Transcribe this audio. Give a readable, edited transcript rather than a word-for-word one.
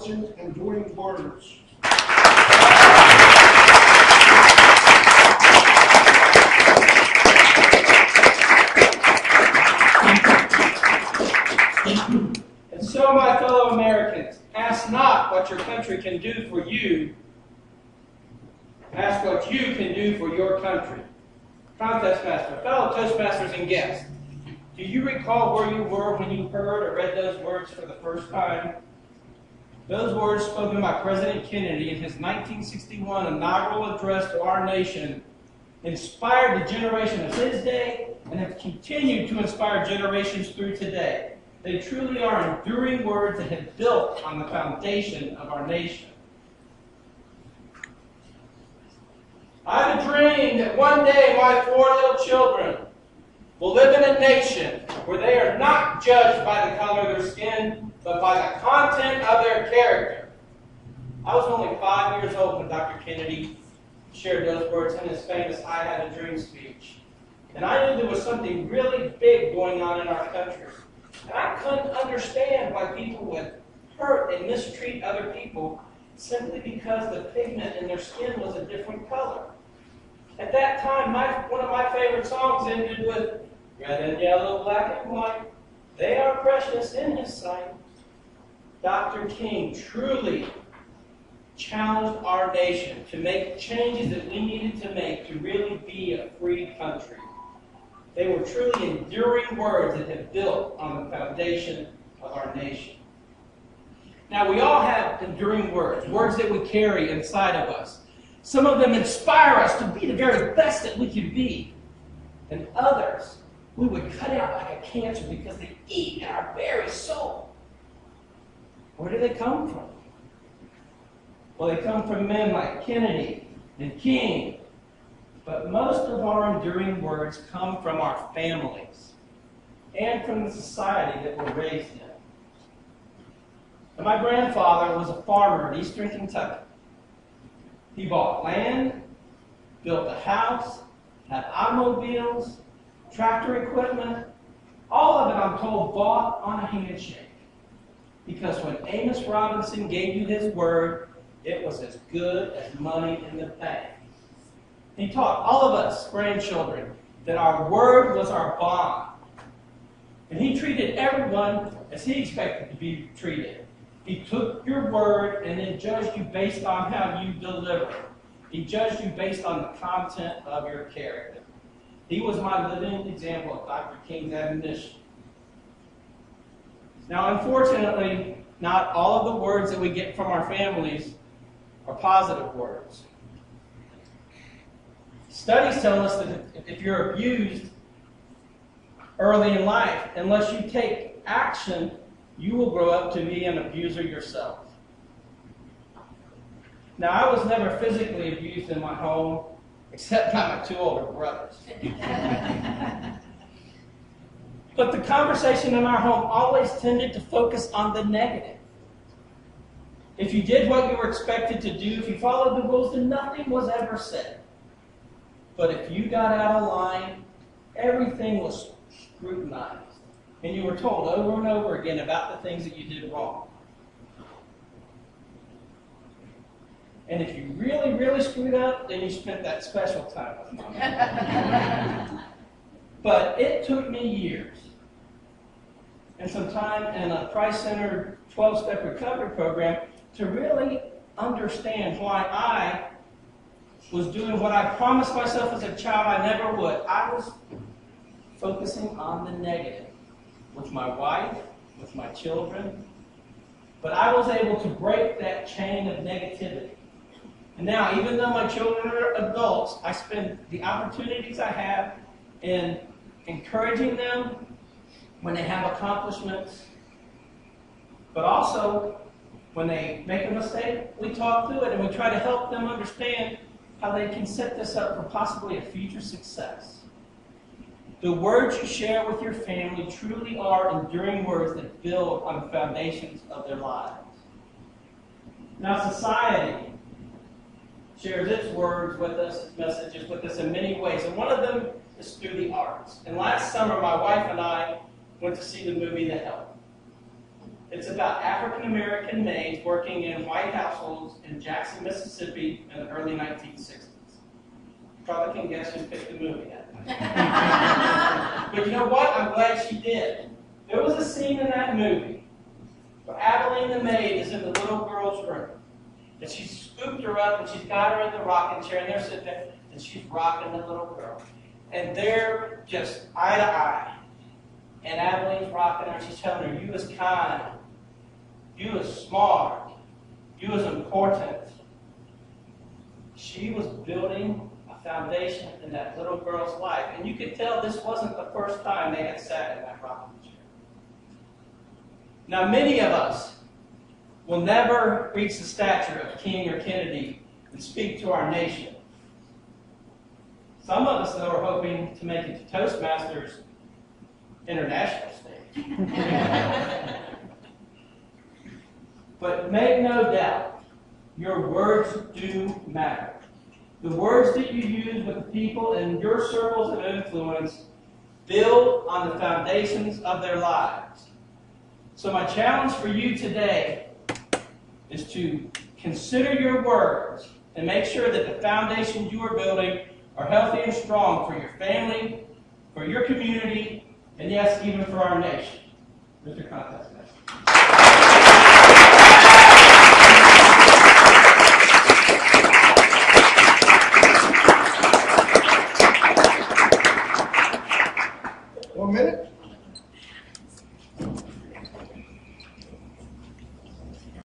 enduring words. And so, my fellow Americans, ask not what your country can do for you. Ask what you can do for your country. Toastmasters, fellow Toastmasters and guests, do you recall where you were when you heard or read those words for the first time? Those words spoken by President Kennedy in his 1961 inaugural address to our nation inspired the generation of his day and have continued to inspire generations through today. They truly are enduring words that have built on the foundation of our nation. I have a dream that one day my 4 little children will live in a nation where they are not judged by the color of their skin, but by the content of their character. I was only 5 years old when Dr. Kennedy shared those words in his famous I Had a Dream speech. And I knew there was something really big going on in our country. And I couldn't understand why people would hurt and mistreat other people simply because the pigment in their skin was a different color. At that time, one of my favorite songs ended with, red and yellow, black and white, they are precious in his sight. Dr. King truly challenged our nation to make changes that we needed to make to really be a free country. They were truly enduring words that have built on the foundation of our nation. Now, we all have enduring words, words that we carry inside of us. Some of them inspire us to be the very best that we can be. And others, we would cut out like a cancer because they eat at our very soul. Where do they come from? Well, they come from men like Kennedy and King. But most of our enduring words come from our families and from the society that we're raised in. And my grandfather was a farmer in eastern Kentucky. He bought land, built a house, had automobiles, tractor equipment, all of it, I'm told, bought on a handshake. Because when Amos Robinson gave you his word, it was as good as money in the bank. He taught all of us grandchildren that our word was our bond. And he treated everyone as he expected to be treated. He took your word and then judged you based on how you delivered. He judged you based on the content of your character. He was my living example of Dr. King's admonition. Now, unfortunately, not all of the words that we get from our families are positive words. Studies tell us that if you're abused early in life, unless you take action, you will grow up to be an abuser yourself. Now, I was never physically abused in my home, except by my 2 older brothers. But the conversation in our home always tended to focus on the negative. If you did what you were expected to do, if you followed the rules, then nothing was ever said. But if you got out of line, everything was scrutinized. And you were told over and over again about the things that you did wrong. And if you really, really screwed up, then you spent that special time with Mom. But it took me years and some time in a Christ-centered 12-step recovery program to really understand why I was doing what I promised myself as a child I never would. I was focusing on the negative with my wife, with my children. But I was able to break that chain of negativity. And now, even though my children are adults, I spend the opportunities I have in encouraging them when they have accomplishments. But also, when they make a mistake, we talk through it and we try to help them understand how they can set this up for possibly a future success. The words you share with your family truly are enduring words that build on the foundations of their lives. Now, society shares its words with us, its messages with us in many ways, and one of them is through the arts. And last summer, my wife and I went to see the movie The Help. It's about African American maids working in white households in Jackson, Mississippi in the early 1960s. Probably can guess who picked the movie up. But you know what? I'm glad she did. There was a scene in that movie where Abilene the maid is in the little girl's room. And she scooped her up and she's got her in the rocking chair and they're sitting there and she's rocking the little girl. And they're just eye to eye. And Abilene's rocking her and she's telling her, you was kind, you was smart, you was important. She was building a foundation in that little girl's life. And you could tell this wasn't the first time they had sat in that rocking chair. Now many of us will never reach the stature of King or Kennedy and speak to our nation. Some of us, though, are hoping to make it to Toastmasters international stage. But make no doubt, your words do matter. The words that you use with the people in your circles of influence build on the foundations of their lives. So my challenge for you today is to consider your words and make sure that the foundations you are building are healthy and strong for your family, for your community, and yes, even for our nation. Mr. Contest.